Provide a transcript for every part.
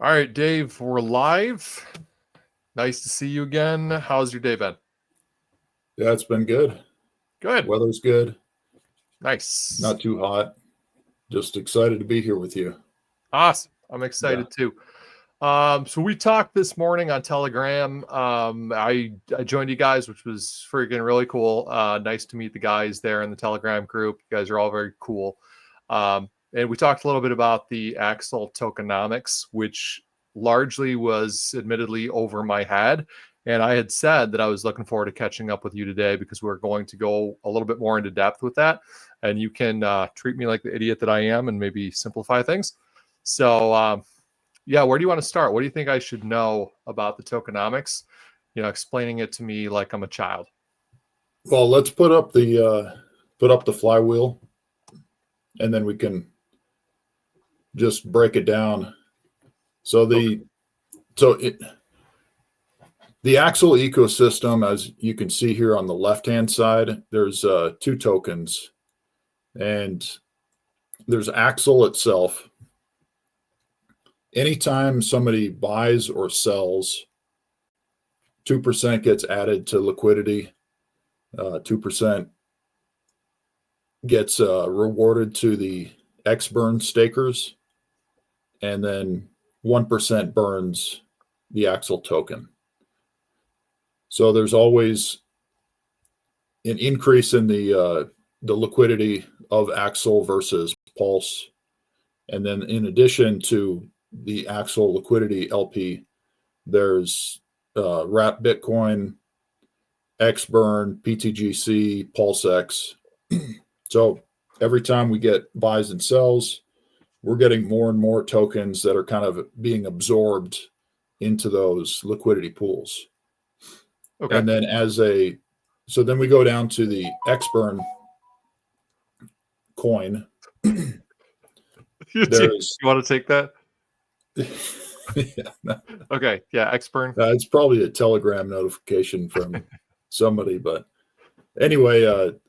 All right, Dave, we're live. Nice to see you again. How's your day been? Yeah, it's been good. Good. Weather's good. Nice. Not too hot. Just excited to be here with you. Awesome. I'm Yeah. excited too. So we talked this morning on Telegram. I joined you guys, which was freaking really cool. Nice to meet the guys there in the Telegram group. You guys are all very cool. And we talked a little bit about the Axel Tokenomics, which largely was admittedly over my head. And I had said that I was looking forward to catching up with you today because we're going to go a little bit more into depth with that. And you can treat me like the idiot that I am and maybe simplify things. So, yeah, where do you want to start? What do you think I should know about the tokenomics? Explaining it to me like I'm a child. Well, let's put up the flywheel, and then we can just break it down. So Okay. The Axel ecosystem, as you can see here on the left-hand side, there's two tokens, and there's Axel itself. Anytime somebody buys or sells, 2% gets added to liquidity. 2% gets rewarded to the X burn stakers, and then 1% burns the Axel token. So there's always an increase in the liquidity of Axel versus Pulse, and then in addition to the Axel liquidity LP, there's Wrap Bitcoin, X Burn, PTGC, PulseX. So every time we get buys and sells, we're getting more and more tokens that are kind of being absorbed into those liquidity pools. Okay. And then so then we go down to the Xburn coin. You There's want to take that? yeah, Okay. Yeah. Xburn. it's probably a Telegram notification from somebody, but anyway,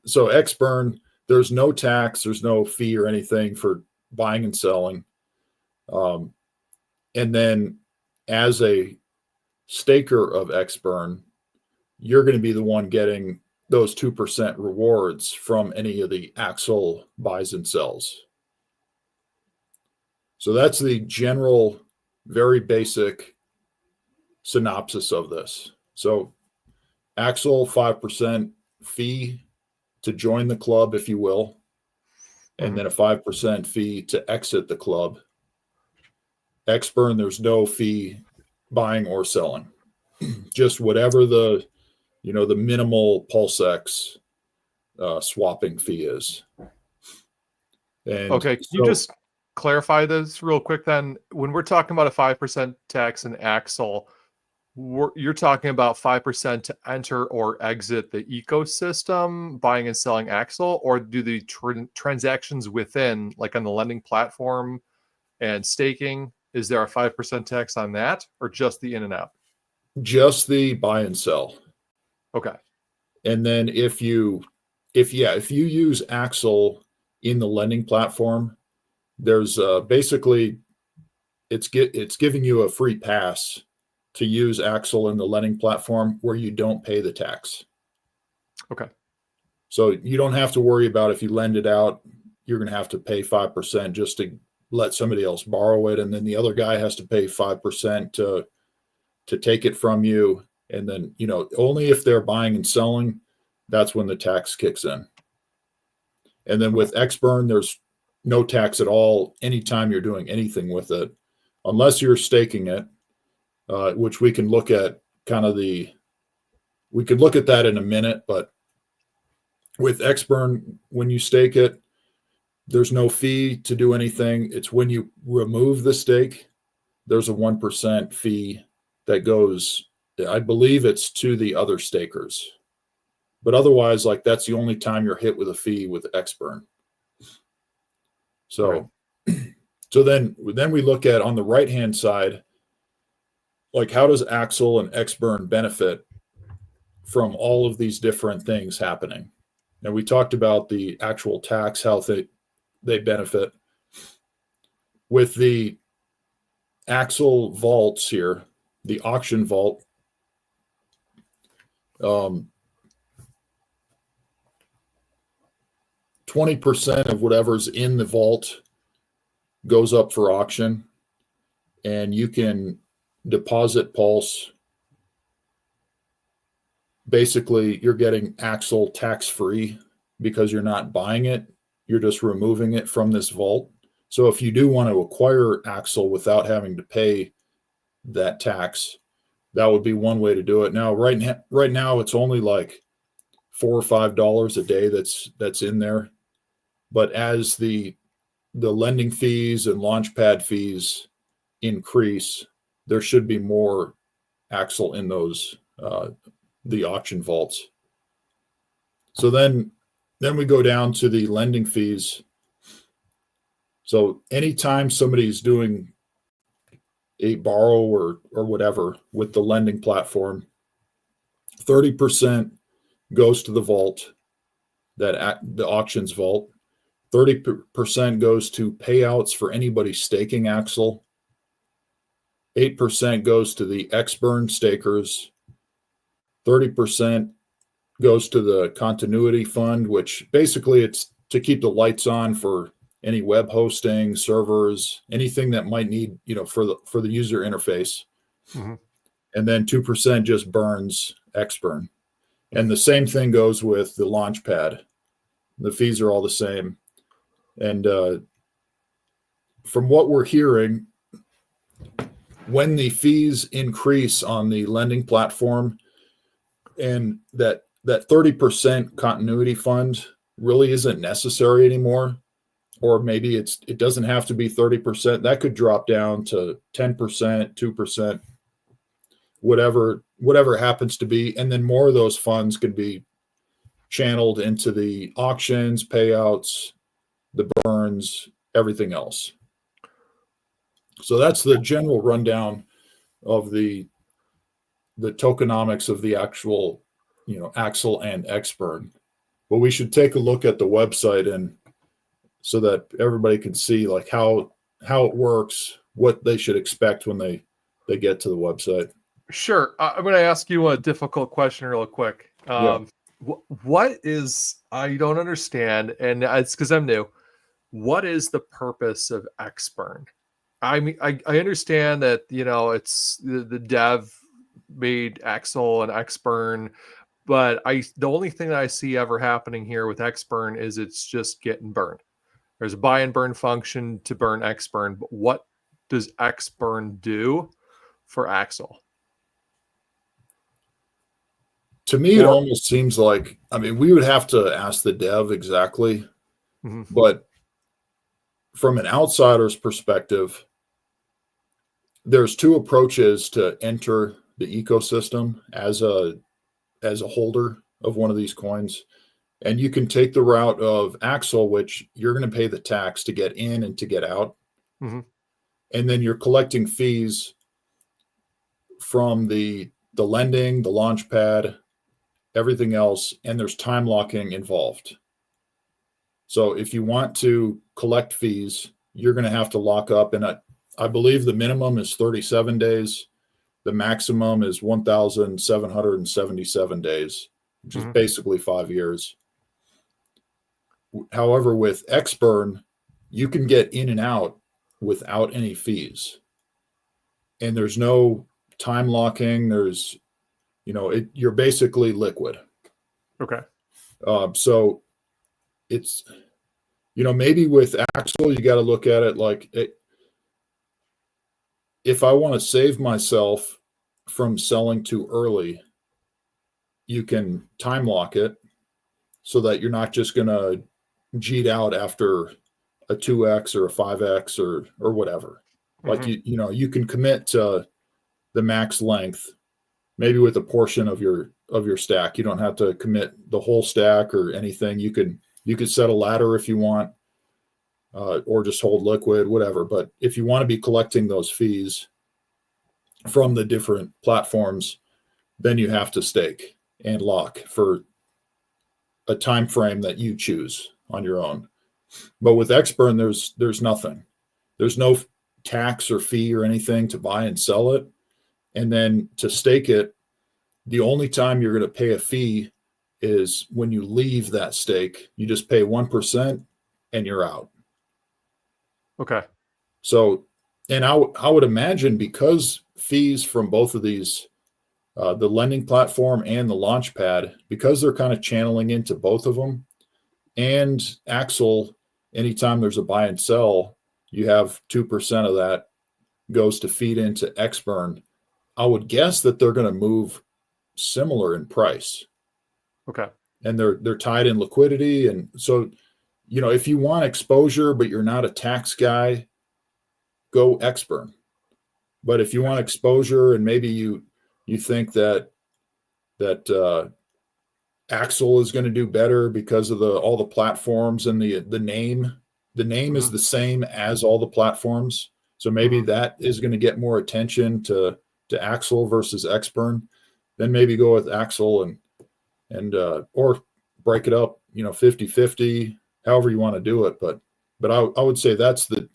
so Xburn, there's no tax, there's no fee or anything for buying and selling. And then as a staker of Xburn, you're going to be the one getting those 2% rewards from any of the Axel buys and sells. So that's the general, very basic synopsis of this. So Axel, 5% fee to join the club, if you will, and then a 5% fee to exit the club. Xburn, there's no fee buying or selling. Just whatever the minimal PulseX swapping fee is. And Okay. Can you just clarify this real quick then? When we're talking about a 5% tax in Axel, you're talking about 5% to enter or exit the ecosystem, buying and selling Axel, or do the transactions within, like on the lending platform and staking, is there a 5% tax on that, or just the in and out? just the buy and sell. Okay. And then if you use Axel in the lending platform, there's basically it's giving you a free pass to use Axel in the lending platform where you don't pay the tax. Okay. So you don't have to worry about if you lend it out, you're going to have to pay 5% just to let somebody else borrow it, and then the other guy has to pay 5% to take it from you. And then, only if they're buying and selling, that's when the tax kicks in. And then with Xburn, there's no tax at all anytime you're doing anything with it, unless you're staking it, which we can look at we could look at that in a minute. But with Xburn, when you stake it, there's no fee to do anything. It's when you remove the stake, there's a 1% fee that goes, I believe it's to the other stakers. But otherwise, like, that's the only time you're hit with a fee with Xburn. So, so then we look at on the right-hand side, like, how does Axel and Xburn benefit from all of these different things happening? And we talked about the actual tax, how they benefit. With the axle vaults here, the auction vault, 20% of whatever's in the vault goes up for auction, and you can deposit pulse. Basically, you're getting Axel tax-free because you're not buying it. You're just removing it from this vault. So if you do want to acquire Axel without having to pay that tax, that would be one way to do it. Now, right now, it's only like $4 or $5 a day that's in there. But as the lending fees and launchpad fees increase, there should be more Axel in those the auction vaults. So then we go down to the lending fees. So anytime somebody's doing a borrow or whatever with the lending platform, 30% goes to the vault, the auctions vault. 30% goes to payouts for anybody staking Axel. 8% goes to the X-Burn stakers. 30% goes to the continuity fund, which basically it's to keep the lights on for any web hosting, servers, anything that might need, for the user interface. Mm-hmm. And then 2% just burns X-Burn. And the same thing goes with the Launchpad. The fees are all the same. And from what we're hearing, when the fees increase on the lending platform, and that 30% continuity fund really isn't necessary anymore, or maybe it doesn't have to be 30%. That could drop down to 10%, 2%, whatever it happens to be, and then more of those funds could be channeled into the auctions, payouts, the burns, everything else. So that's the general rundown of the tokenomics of the actual, Axel and X-Burn. But we should take a look at the website, and so that everybody can see like how it works, what they should expect when they get to the website. Sure. I'm going to ask you a difficult question real quick. Yeah. What is, I don't understand, and it's because I'm new. What is the purpose of X-Burn? I mean, I understand that, it's the dev made Axel and X-Burn, but the only thing that I see ever happening here with X-Burn is it's just getting burned. There's a buy and burn function to burn X-Burn, but what does X-Burn do for Axel? To me, it almost seems like, we would have to ask the dev exactly, Mm-hmm. but from an outsider's perspective, there's two approaches to enter the ecosystem as a holder of one of these coins. And you can take the route of Axel, which you're going to pay the tax to get in and to get out. Mm-hmm. And then you're collecting fees from the lending, the launchpad, everything else, and there's time locking involved. So if you want to collect fees, you're going to have to lock up, and I believe the minimum is 37 days. The maximum is 1,777 days, which is basically 5 years. However, with X-Burn, you can get in and out without any fees. And there's no time locking. There's, you're basically liquid. Okay. So it's, maybe with Axel, you got to look at it like, if I want to save myself from selling too early, you can time lock it so that you're not just going to cheat out after a 2x or a 5x or whatever. Like, you can commit to the max length, maybe with a portion of your stack. You don't have to commit the whole stack or anything. You could set a ladder if you want, or just hold liquid, whatever. But if you want to be collecting those fees from the different platforms, then you have to stake and lock for a time frame that you choose on your own. But with X-Burn, there's nothing. There's no tax or fee or anything to buy and sell it. And then to stake it, the only time you're going to pay a fee is when you leave that stake. You just pay 1% and you're out. Okay. So, and I would imagine, because fees from both of these, the lending platform and the launch pad, because they're kind of channeling into both of them, and Axel, anytime there's a buy and sell, you have 2% of that goes to feed into Xburn. I would guess that they're going to move similar in price. Okay. And they're tied in liquidity. And so, if you want exposure, but you're not a tax guy, go Xburn. But if you want exposure and maybe you think that Axel is going to do better because of all the platforms and the name is the same as all the platforms. So maybe that is going to get more attention to Axel versus Xburn. Then maybe go with Axel and or break it up, 50-50, however you want to do it. But I would say that's the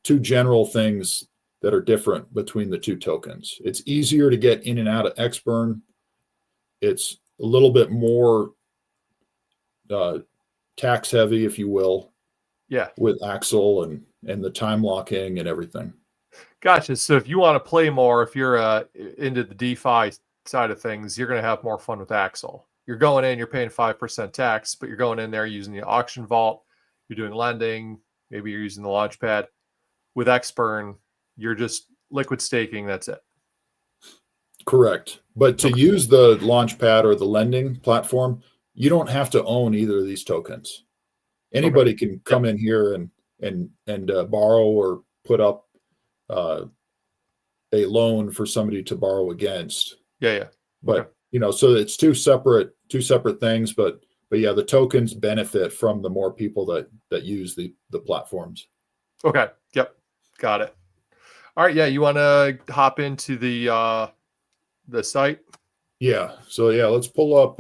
two general things that are different between the two tokens. It's easier to get in and out of Xburn. It's a little bit more tax heavy, if you will. Yeah. With Axel and the time locking and everything. Gotcha. So if you want to play more, if you're into the DeFi side of things, you're going to have more fun with Axel. You're going in, you're paying 5% tax, but you're going in there using the auction vault. You're doing lending. Maybe you're using the launchpad. With Xburn, you're just liquid staking. That's it. Correct. But to use the launchpad or the lending platform, you don't have to own either of these tokens. Anybody can come in here and borrow or put up a loan for somebody to borrow against. Yeah. But so it's two separate things. But yeah, the tokens benefit from the more people that use the platforms. Okay. Yep. Got it. All right. Yeah. You want to hop into the site? Yeah. So yeah, let's pull up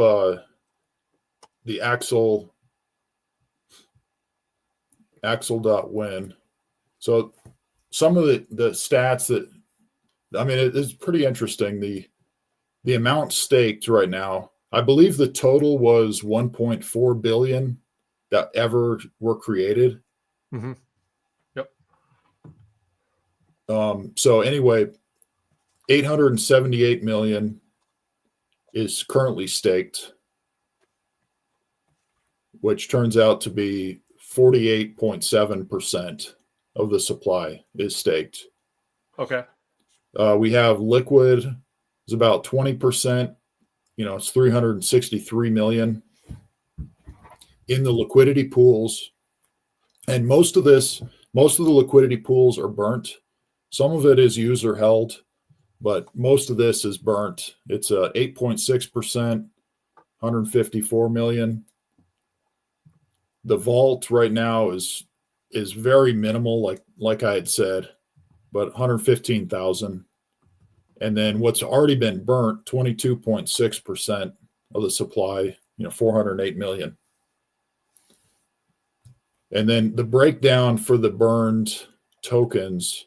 the Axel.win. So some of the stats it is pretty interesting. The amount staked right now, I believe the total was 1.4 billion that ever were created. Mm-hmm. Yep. So anyway, 878 million is currently staked, which turns out to be 48.7% of the supply is staked. Okay. We have liquid is about 20%. It's 363 million in the liquidity pools. And most of the liquidity pools are burnt. Some of it is user held, but most of this is burnt. It's 8.6%, 154 million. The vault right now is very minimal, like I had said, but 115,000. And then what's already been burnt, 22.6% of the supply, 408 million. And then the breakdown for the burned tokens,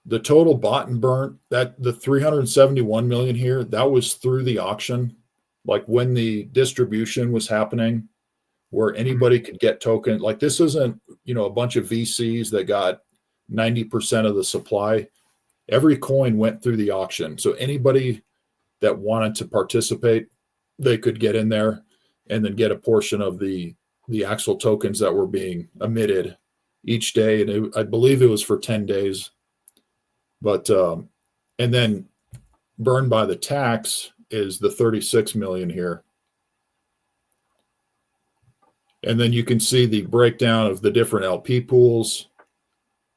the total bought and burnt, that the 371 million here, that was through the auction, like when the distribution was happening, where anybody could get token. Like this isn't, a bunch of VCs that got 90% of the supply. Every coin went through the auction. So anybody that wanted to participate, they could get in there and then get a portion of the Axel tokens that were being emitted each day. And I believe it was for 10 days. But, and then burned by the tax is the 36 million here. And then you can see the breakdown of the different LP pools.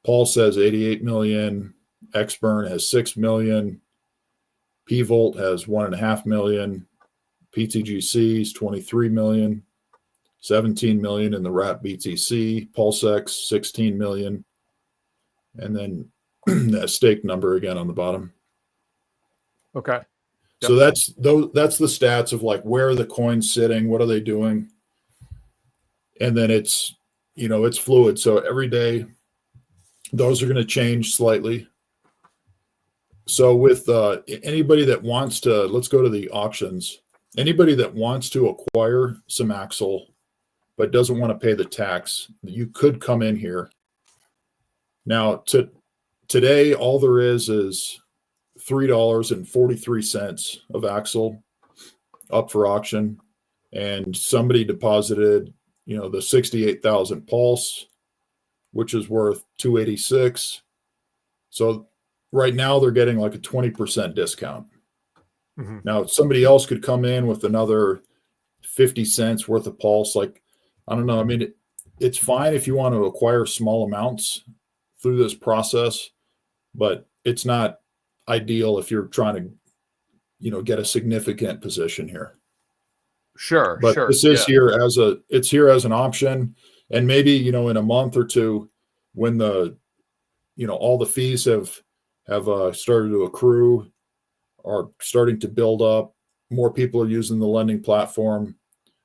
Paul says 88 million. Xburn has 6 million. PVolt has 1.5 million. PTGC is 23 million. 17 million in the wrap BTC. PulseX 16 million. And then that stake number again on the bottom. Okay. Yep. So that's the stats of like where are the coins sitting, what are they doing, and then it's it's fluid. So every day Those are going to change slightly. So with anybody that wants to, let's go to the auctions. Anybody that wants to acquire some axle but doesn't want to pay the tax, you could come in here. Now, today, all there is $3.43 of axle up for auction, and somebody deposited, the 68,000 Pulse, which is worth $286. So right now they're getting like a 20% discount. Mm-hmm. Now somebody else could come in with another 50 cents worth of Pulse. Like, I don't know. I mean, it's fine if you want to acquire small amounts through this process, but it's not ideal if you're trying to, get a significant position here. Sure. But this is Yeah. it's here as an option. And maybe, in a month or two, when all the fees have started to accrue, are starting to build up, more people are using the lending platform,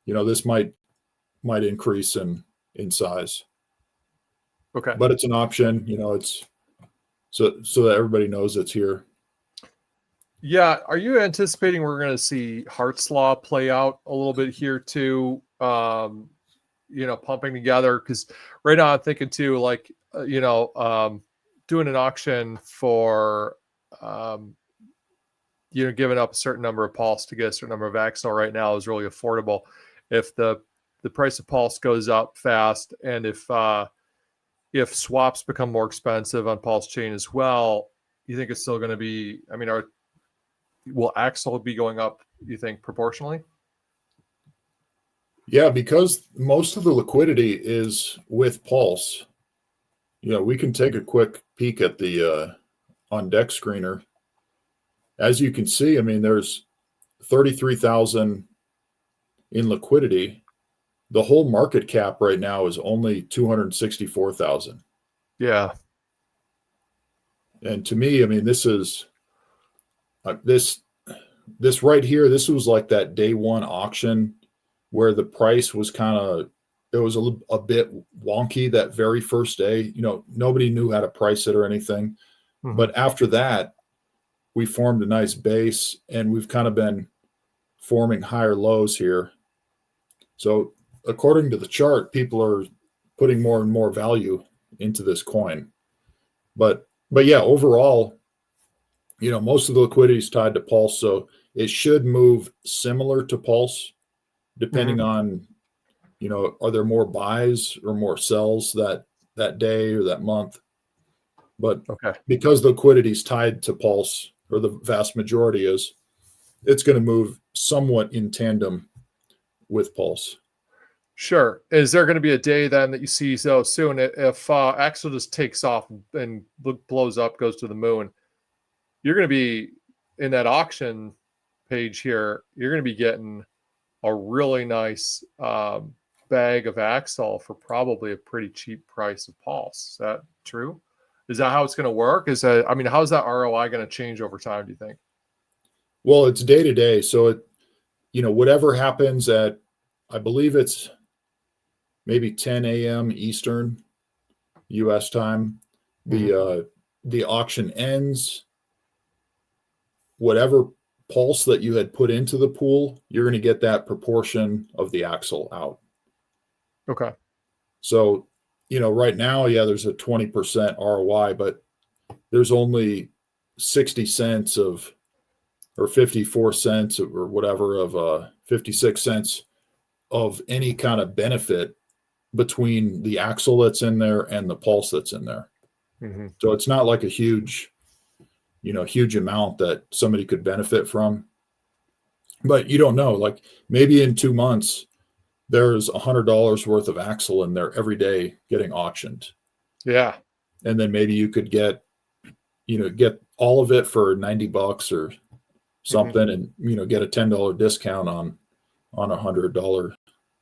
this might increase in size. Okay. But it's an option, it's so that everybody knows it's here. Yeah. Are you anticipating we're going to see Hart's Law play out a little bit here too? Pumping together, because right now I'm thinking too, like, doing an auction for, giving up a certain number of Pulse to get a certain number of axle right now is really affordable. If the price of Pulse goes up fast, and if swaps become more expensive on Pulse chain as well, you think it's still going to be? I mean, will axle be going up, you think, proportionally? Yeah, because most of the liquidity is with Pulse. We can take a quick peek at the on deck screener. As you can see, I mean, there's 33,000 in liquidity. The whole market cap right now is only 264,000. Yeah. And to me, I mean, this is this right here. This was like that day one auction where the price was it was a bit wonky that very first day. Nobody knew how to price it or anything. Mm-hmm. But after that, we formed a nice base, and we've kind of been forming higher lows here. So according to the chart, people are putting more and more value into this coin. But yeah, overall, most of the liquidity is tied to Pulse, so it should move similar to Pulse, depending on, are there more buys or more sells that day or that month. But because the liquidity is tied to Pulse, or the vast majority is, it's going to move somewhat in tandem with Pulse. Sure. Is there going to be a day then that you see so soon if Axel just takes off and blows up, goes to the moon? You're going to be in that auction page here. You're going to be getting a really nice bag of Axel for probably a pretty cheap price of Pulse. Is that true? Is that how it's going to work? How's that ROI going to change over time, do you think? Well, it's day to day. So whatever happens at, I believe it's maybe 10 a.m. Eastern US time, the auction ends. Whatever Pulse that you had put into the pool, you're going to get that proportion of the axle out. Okay. So, right now, yeah, there's a 20% ROI, but there's only 60 cents or 54 cents or whatever of 56 cents of any kind of benefit between the axle that's in there and the Pulse that's in there. Mm-hmm. So it's not like a huge amount that somebody could benefit from. But you don't know, like maybe in 2 months, there's $100 worth of axle in there every day getting auctioned. Yeah. And then maybe you could get all of it for $90 or something, and get a $10 discount on a $100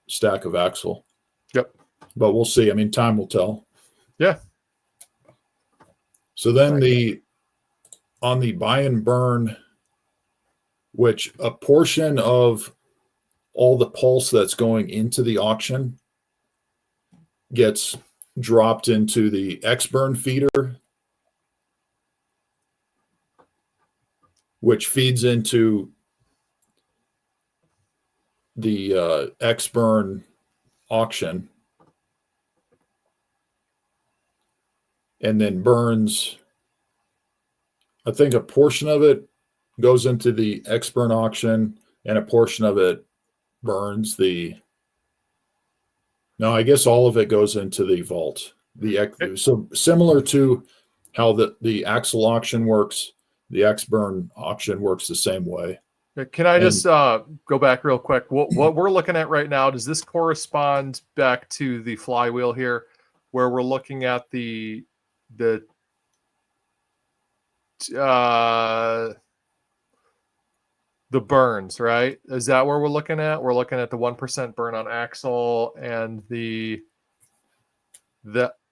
stack of axle. Yep. But we'll see. I mean, time will tell. Yeah. So then on the buy and burn, which a portion of all the Pulse that's going into the auction gets dropped into the X-burn feeder, which feeds into the X-burn auction, and then burns. I think a portion of it goes into the X-burn auction, and a portion of it burns the. No, I guess all of it goes into the vault. So similar to how the Axel auction works, the X-burn auction works the same way. Can I just go back real quick? What we're looking at right now, does this correspond back to the flywheel here, where we're looking at the burns, right? Is that where we're looking at? We're looking at the 1% burn on Axel and the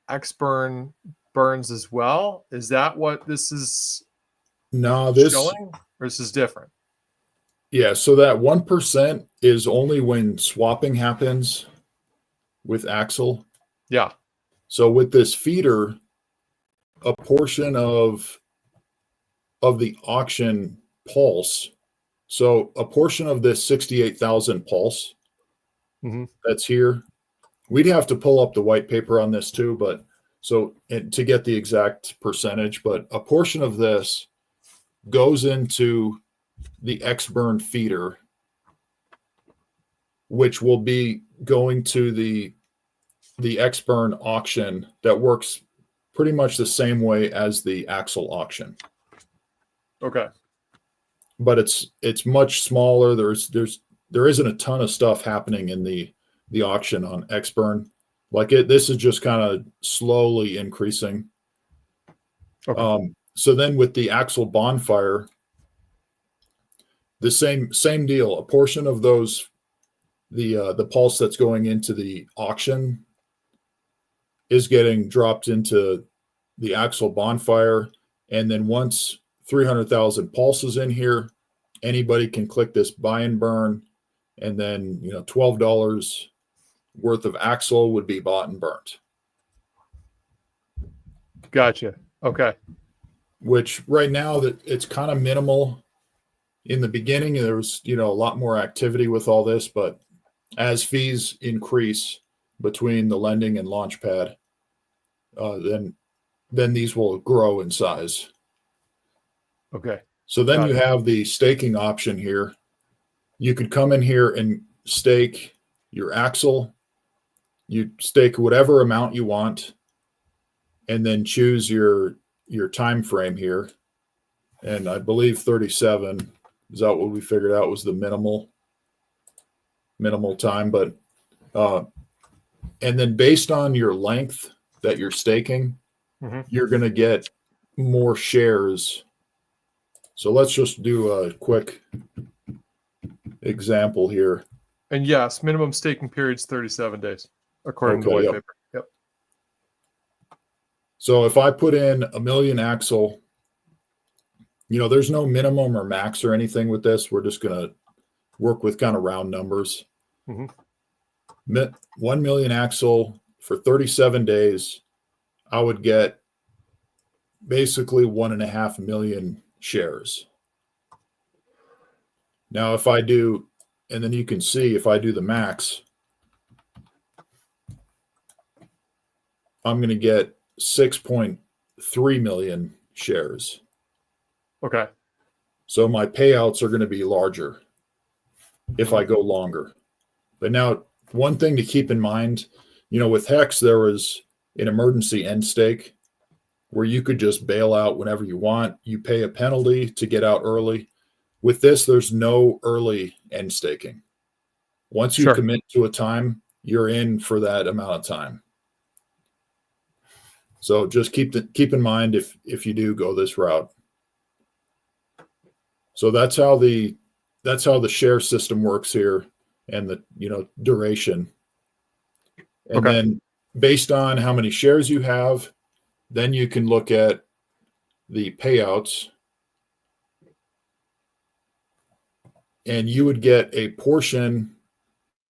X burn burns as well. Is that what this is showing, or this is different? Yeah, so that 1% is only when swapping happens with Axel. Yeah. So with this feeder, a portion of the auction pulse, so a portion of this 68,000 pulse that's here, we'd have to pull up the white paper on this too, but to get the exact percentage, but a portion of this goes into the X-burn feeder, which will be going to the X-burn auction that works pretty much the same way as the Axel auction. Okay. But it's much smaller. There isn't a ton of stuff happening in the auction on X-burn. This is just kind of slowly increasing. Okay. So then with the Axel bonfire, the same deal. A portion of those, the pulse that's going into the auction is getting dropped into the Axel bonfire, and then once 300,000 pulses in here, anybody can click this buy and burn, and then $12 worth of Axel would be bought and burnt. Gotcha. Okay. Which right now that it's kind of minimal. In the beginning, there was a lot more activity with all this, but as fees increase between the lending and Launchpad, then these will grow in size. Okay. So then you have the staking option here. You could come in here and stake your Axel. You stake whatever amount you want, and then choose your time frame here. And I believe 37 is that what we figured out was the minimal time. But and then based on your length that you're staking, you're going to get more shares. So let's just do a quick example here. And yes, minimum staking period is 37 days, according to the white paper. Yep. So if I put in 1 million Axel, there's no minimum or max or anything with this. We're just going to work with kind of round numbers. 1 million Axel for 37 days, I would get basically 1.5 million shares. Now, if I do, and then you can see if I do the max, I'm going to get 6.3 million shares. Okay. So my payouts are going to be larger if I go longer. But now, one thing to keep in mind, with Hex, there was an emergency end stake where you could just bail out whenever you want. You pay a penalty to get out early. With this, there's no early end staking. Once you commit to a time, you're in for that amount of time. So just keep in mind if you do go this route. So that's how the share system works here, and the duration. And then based on how many shares you have, then you can look at the payouts, and you would get a portion.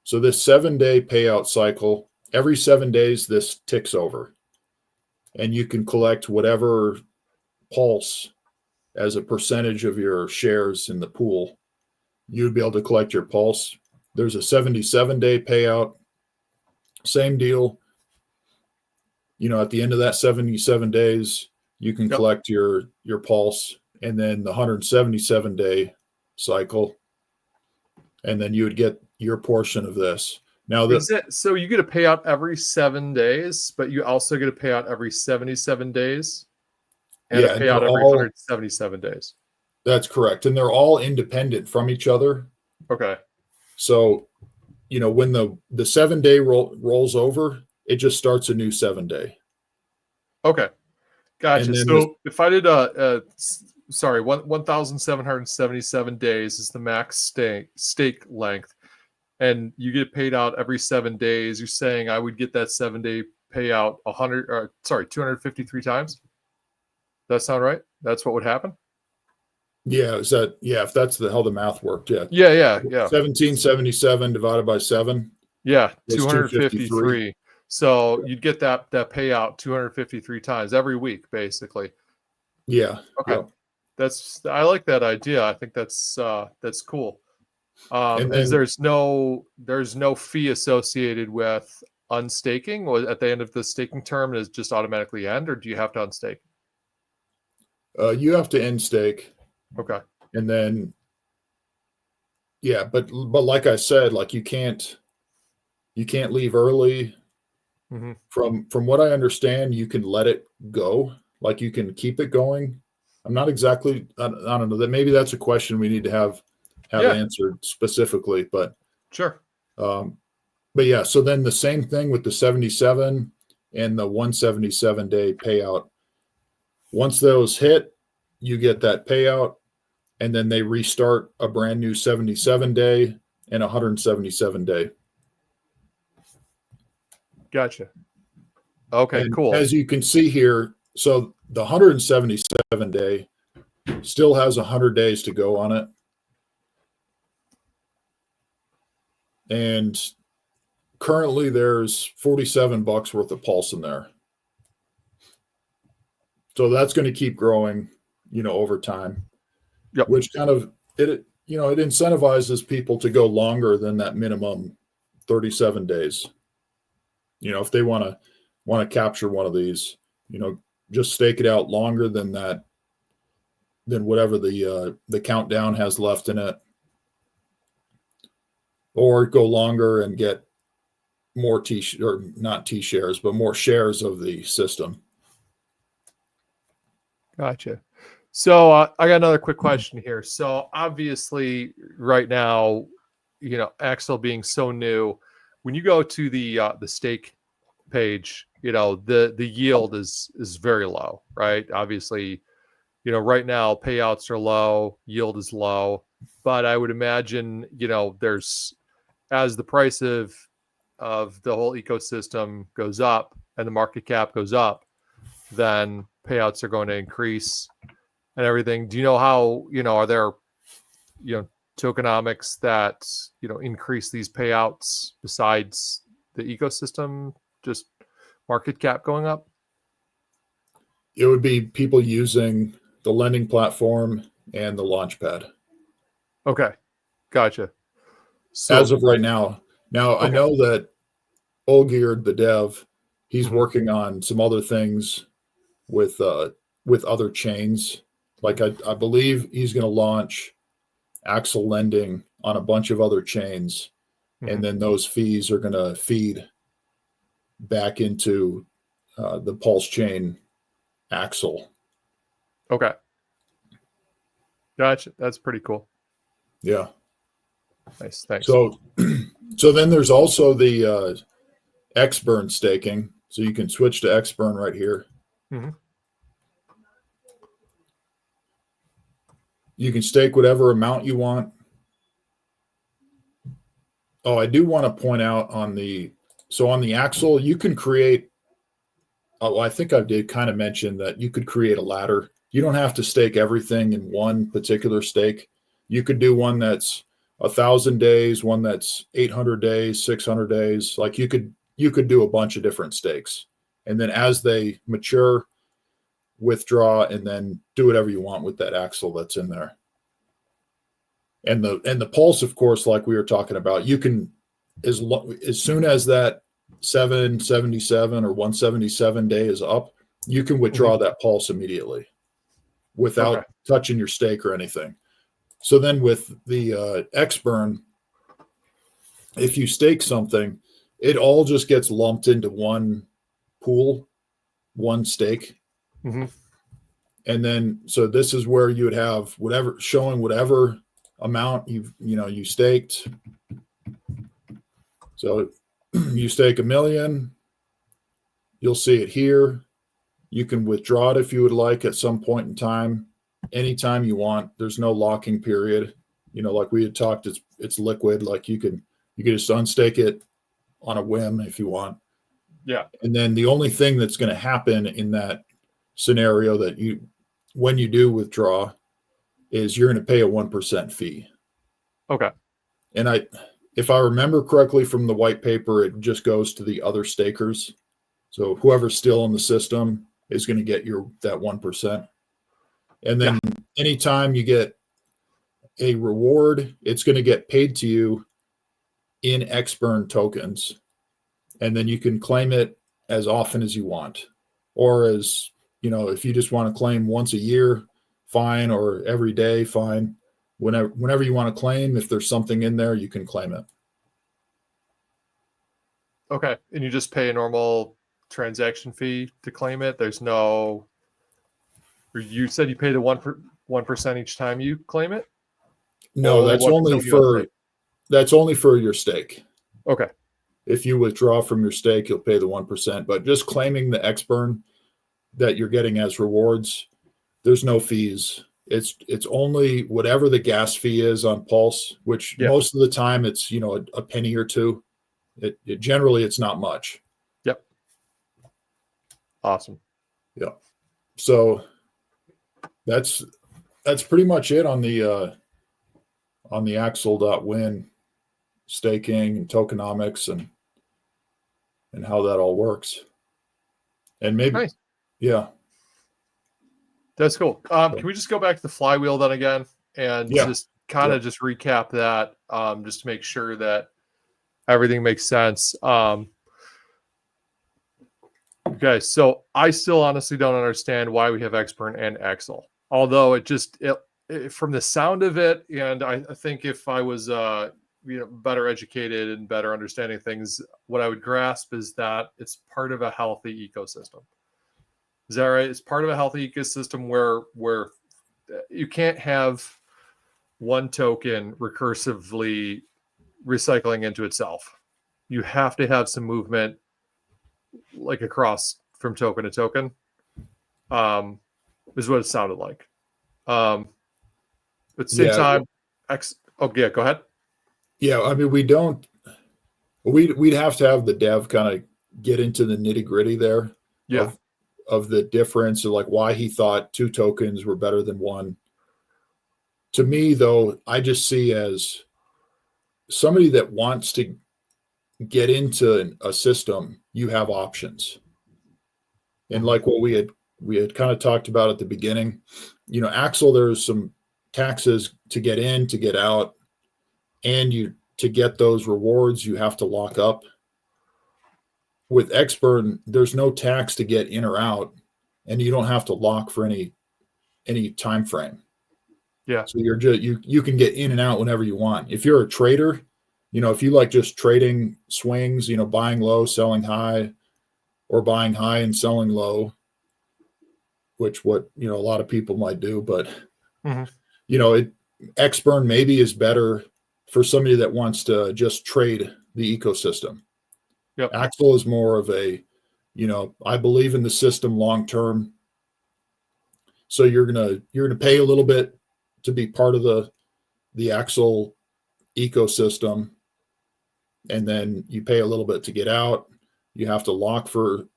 So this 7-day payout cycle, every 7 days, this ticks over, and you can collect whatever pulse as a percentage of your shares in the pool. You'd be able to collect your pulse. There's a 77-day payout. Same deal. At the end of that 77 days, you can collect your pulse, and then the 177-day cycle, and then you would get your portion of this. Now, so you get a payout every 7 days, but you also get a payout every 77 days, and a payout every 177 days. That's correct, and they're all independent from each other. Okay. So, when the 7-day rolls over, it just starts a new 7-day. Okay, gotcha. So if I did 1,777 days is the max stake length, and you get paid out every 7 days, you're saying I would get that 7-day payout 253 times? Does that sound right? That's what would happen? Yeah, if that's how the math worked, yeah. Yeah. 1777 divided by 7. Yeah, 253. So you'd get that payout 253 times every week, basically. Yeah. Okay. Yeah. I like that idea. I think that's cool. And there's no fee associated with unstaking, or at the end of the staking term, does it just automatically end, or do you have to unstake? You have to end stake. Okay. And then, yeah, but like I said, like you can't leave early. Mm-hmm. From what I understand, you can let it go. Like you can keep it going. I'm not exactly. I don't know. That maybe that's a question we need to have answered specifically. But sure. But yeah. So then the same thing with the 77 and the 177-day payout. Once those hit, you get that payout, and then they restart a brand new 77-day and 177-day. Gotcha. Okay, and cool. As you can see here, so the 177-day still has 100 days to go on it. And currently there's $47 worth of pulse in there. So that's going to keep growing, over time. Yep. Which kind of it incentivizes people to go longer than that minimum 37 days. If they want to capture one of these, just stake it out longer than that, than whatever the countdown has left in it, or go longer and get more not T shares, but more shares of the system. Gotcha. So I got another quick question here. So obviously, right now, Axel being so new, when you go to the stake page, the yield is very low, right? Obviously, right now payouts are low, yield is low, but I would imagine, there's, as the price of the whole ecosystem goes up and the market cap goes up, then payouts are going to increase and everything. Do you know how, are there, tokenomics that, increase these payouts besides the ecosystem, just market cap going up? It would be people using the lending platform and the launchpad. Okay. Gotcha. So as of right now, okay. I know that Olgierd, the dev, he's working on some other things with other chains. Like I believe he's going to launch Axel lending on a bunch of other chains, and then those fees are going to feed back into the Pulse chain Axel. Okay. Gotcha. That's pretty cool. Yeah. Nice. Thanks. So then there's also the Xburn staking. So you can switch to Xburn right here. Mm-hmm. You can stake whatever amount you want. Oh, I do want to point out on the Axel, you can create. Oh, I think I did kind of mention that you could create a ladder. You don't have to stake everything in one particular stake. You could do one that's 1,000 days, one that's 800 days, 600 days. Like you could you could do a bunch of different stakes. And then as they mature, withdraw, and then do whatever you want with that axle that's in there. And the pulse, of course, like we were talking about, you can, as soon as that 777 or 177 day is up, you can withdraw that pulse immediately without touching your stake or anything. So then with the X-Burn, if you stake something, it all just gets lumped into one pool, one stake. Mm-hmm. And then, so this is where you would have whatever, showing whatever amount you staked. So you stake $1 million, you'll see it here. You can withdraw it if you would like at some point in time, anytime you want. There's no locking period. Like we had talked, it's liquid. Like you can just unstake it on a whim if you want. Yeah. And then the only thing that's going to happen in that scenario when you do withdraw is you're going to pay a 1% fee. Okay. And if I remember correctly from the white paper, it just goes to the other stakers. So whoever's still in the system is going to get that 1%. And then anytime you get a reward, it's going to get paid to you in X-Burn tokens. And then you can claim it as often as you want. Or as, if you just want to claim once a year, fine, or every day, fine. Whenever you want to claim, if there's something in there, you can claim it. Okay. And you just pay a normal transaction fee to claim it? There's no... You said you pay the 1% each time you claim it? No, that's only for your stake. Okay. If you withdraw from your stake, you'll pay the 1%. But just claiming the X-Burn that you're getting as rewards, there's no fees. It's only whatever the gas fee is on Pulse, which most of the time it's a penny or two. It generally it's not much. Yep. Awesome. Yeah. So that's pretty much it on the Axel.win staking and tokenomics and how that all works. And maybe nice. Yeah. That's cool. Can we just go back to the flywheel then again and just kind of just recap that just to make sure that everything makes sense. Okay, so I still honestly don't understand why we have X-Burn and Axel. Although it from the sound of it, and I think if I was better educated and better understanding things, what I would grasp is that it's part of a healthy ecosystem. Is that right? It's part of a healthy ecosystem where you can't have one token recursively recycling into itself. You have to have some movement, like across from token to token. Is what it sounded like. At the same time, go ahead. Yeah, I mean, we'd have to have the dev kind of get into the nitty gritty there. Yeah. Of the difference, of like why he thought two tokens were better than one. To me, though, I just see as somebody that wants to get into a system, you have options. And like what we had kind of talked about at the beginning, Axel, there's some taxes to get in, to get out, and to get those rewards, you have to lock up. With X-Burn, there's no tax to get in or out, and you don't have to lock for any time frame. Yeah. So you can get in and out whenever you want. If you're a trader, if you like just trading swings, buying low, selling high, or buying high and selling low, which a lot of people might do, but X-Burn maybe is better for somebody that wants to just trade the ecosystem. Yep. Axel is more of a, I believe in the system long term. So you're gonna pay a little bit to be part of the Axel ecosystem, and then you pay a little bit to get out. You have to lock for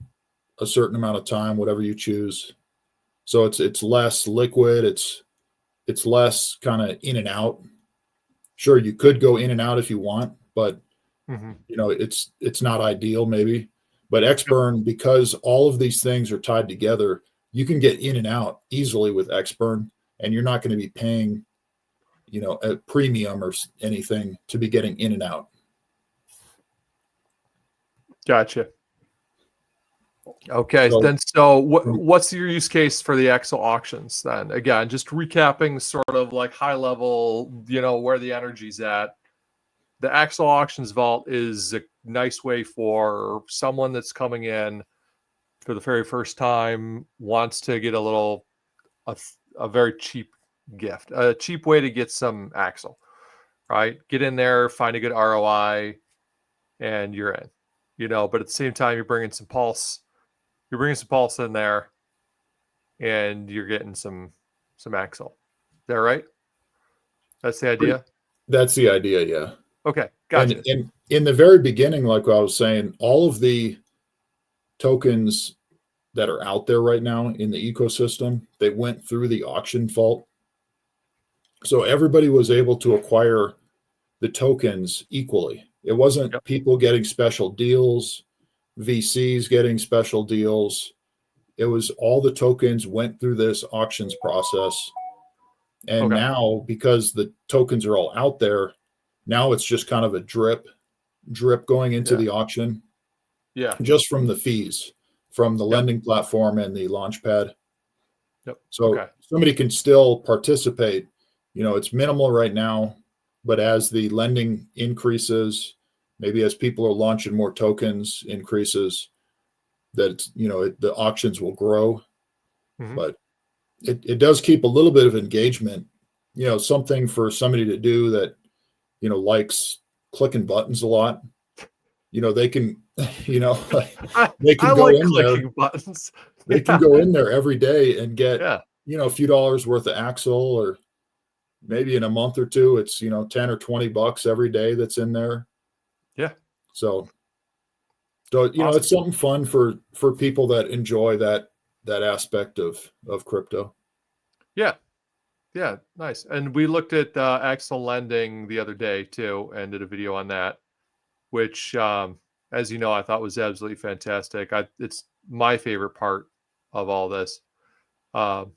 a certain amount of time, whatever you choose. So it's less liquid. It's less kind of in and out. Sure, you could go in and out if you want, but You know, it's not ideal maybe, but Xburn, because all of these things are tied together, you can get in and out easily with Xburn, and you're not going to be paying, you know, a premium or anything to be getting in and out. Gotcha. Okay, so what's your use case for the Axel auctions then? Again, just recapping sort of like high level, you know, where the energy's at. The Axel auctions vault is a nice way for someone that's coming in for the very first time, wants to get a very cheap gift, a cheap way to get some Axel, right? Get in there, find a good ROI, and you're in, you know, but at the same time, you're bringing some pulse in there, and you're getting some Axel. Is that right? That's the idea? That's the idea, yeah. Okay, gotcha. And in the very beginning, like I was saying, all of the tokens that are out there right now in the ecosystem, they went through the auction vault. So everybody was able to acquire the tokens equally. It wasn't people getting special deals, VCs getting special deals. It was all the tokens went through this auctions process. And now, because the tokens are all out there, now it's just kind of a drip going into the auction. Yeah. Just from the fees from the lending platform and the launchpad. Yep. So somebody can still participate. You know, it's minimal right now, but as the lending increases, maybe as people are launching more tokens increases, that, you know, the auctions will grow. But it does keep a little bit of engagement, you know, something for somebody to do that, you know, likes clicking buttons a lot. You know, they can, you know, they can go in there. Buttons. They can go in there every day and get, yeah, you know, a few dollars worth of Axel, or maybe in a month or two, it's, you know, 10 or 20 bucks every day that's in there. Yeah. So, you know, it's something fun for people that enjoy that aspect of crypto. Yeah. Yeah. Nice. And we looked at Axel lending the other day too, and did a video on that, which, as you know, I thought was absolutely fantastic. It's my favorite part of all this. One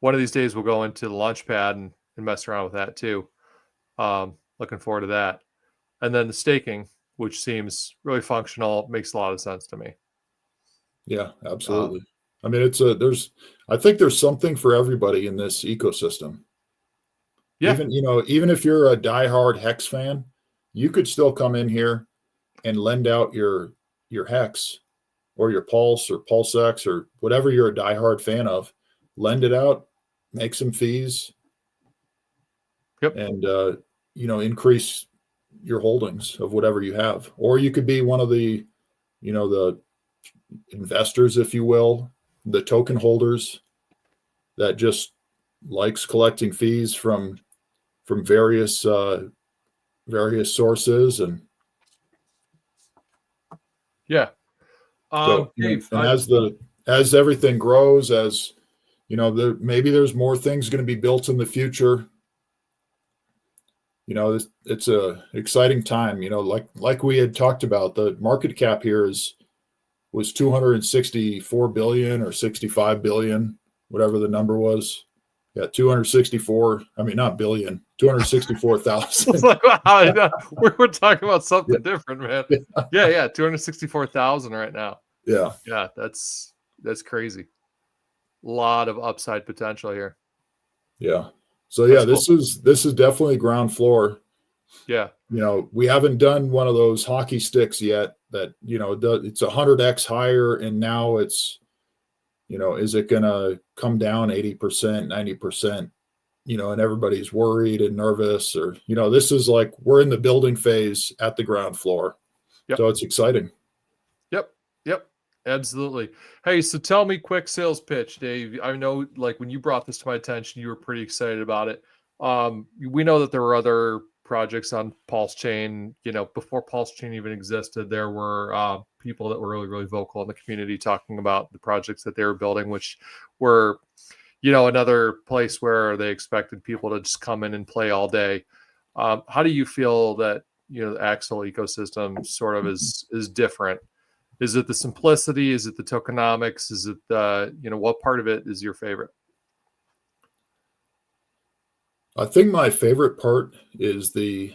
of these days we'll go into the Launchpad and mess around with that too. Looking forward to that. And then the staking, which seems really functional, makes a lot of sense to me. Yeah, absolutely. I mean, I think there's something for everybody in this ecosystem. Yeah. Even, you know, even if you're a diehard Hex fan, you could still come in here and lend out your Hex or your Pulse or PulseX or whatever you're a diehard fan of. Lend it out, make some fees, and you know, increase your holdings of whatever you have. Or you could be one of the, you know, the investors, if you will, the token holders that just likes collecting fees from various sources. And so, Dave, and as everything grows, as you know, maybe there's more things going to be built in the future. You know, it's a exciting time. You know, like we had talked about, the market cap here was 264 billion or 65 billion, whatever the number was. Yeah, 264. I mean, not billion, 264,000. Like, wow, we're talking about something different, man. Yeah, 264,000 right now. Yeah, that's crazy. A lot of upside potential here. Yeah. So yeah, this is definitely ground floor. Yeah. You know, we haven't done one of those hockey sticks yet that, you know, it's 100x higher, and now it's, you know, is it going to come down 80%, 90%, you know, and everybody's worried and nervous, or, you know, this is like, we're in the building phase at the ground floor. So it's exciting. Yep. Absolutely. Hey, so tell me, quick sales pitch, Dave. I know, like, when you brought this to my attention, you were pretty excited about it. We know that there were other projects on Pulse Chain. You know, before Pulse Chain even existed, there were people that were really, really vocal in the community talking about the projects that they were building, which were, you know, another place where they expected people to just come in and play all day. How do you feel that the Axel ecosystem sort of is different? Is it the simplicity? Is it the tokenomics? Is it the, what part of it is your favorite? I think my favorite part is the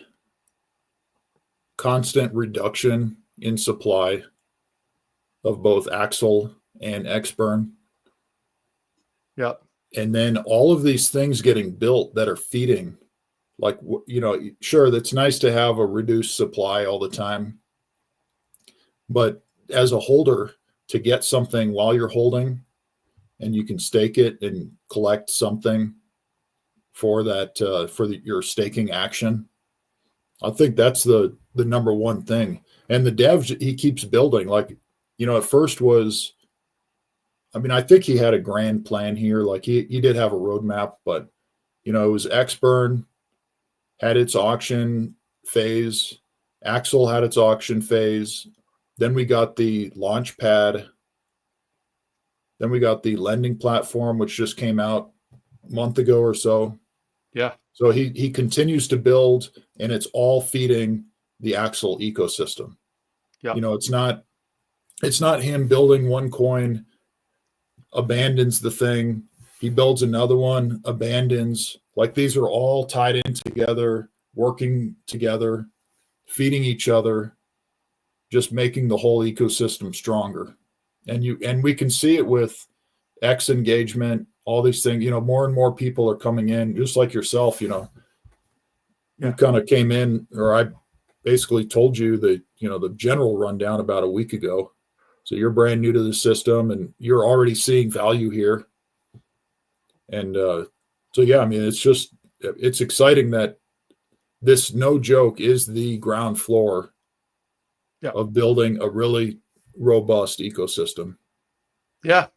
constant reduction in supply of both Axel and Xburn. Yep. And then all of these things getting built that are feeding, like, sure, that's nice to have a reduced supply all the time. But as a holder, to get something while you're holding, and you can stake it and collect something for that, your staking action, I think that's the number one thing. And the devs, he keeps building. Like, at first was, I think he had a grand plan here. Like he did have a roadmap, but it was Xburn had its auction phase, Axel had its auction phase. Then we got the launch pad. Then we got the lending platform, which just came out a month ago or so. Yeah. So he continues to build, and it's all feeding the Axel ecosystem. Yeah. It's not him building one coin, abandons the thing, he builds another one, abandons. Like, these are all tied in together, working together, feeding each other, just making the whole ecosystem stronger. And we can see it with X engagement, all these things. More and more people are coming in, just like yourself. You kind of came in, or I basically told you the general rundown about a week ago. So you're brand new to the system, and you're already seeing value here. And so yeah, it's exciting that this, no joke, is the ground floor of building a really robust ecosystem. Yeah.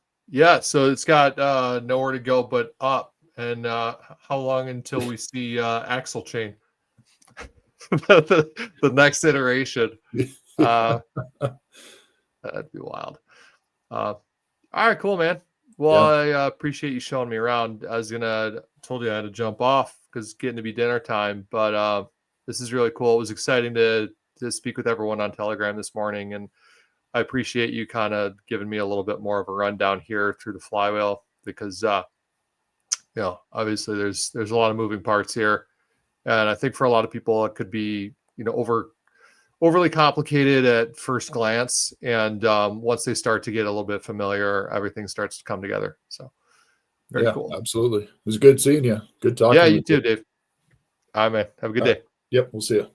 So it's got nowhere to go but up. And how long until we see Axel Chain? the next iteration. That'd be wild. All right, cool, man. Well, I appreciate you showing me around. Told you I had to jump off because it's getting to be dinner time, but this is really cool. It was exciting to speak with everyone on Telegram this morning, and I appreciate you kind of giving me a little bit more of a rundown here through the Flywheel, because obviously there's a lot of moving parts here, and I think for a lot of people it could be overly complicated at first glance, and once they start to get a little bit familiar, everything starts to come together. So very cool. Absolutely. It was good seeing you. Good talking. Yeah, you too, Dave. All right, man. Have a good day. Yep, we'll see you.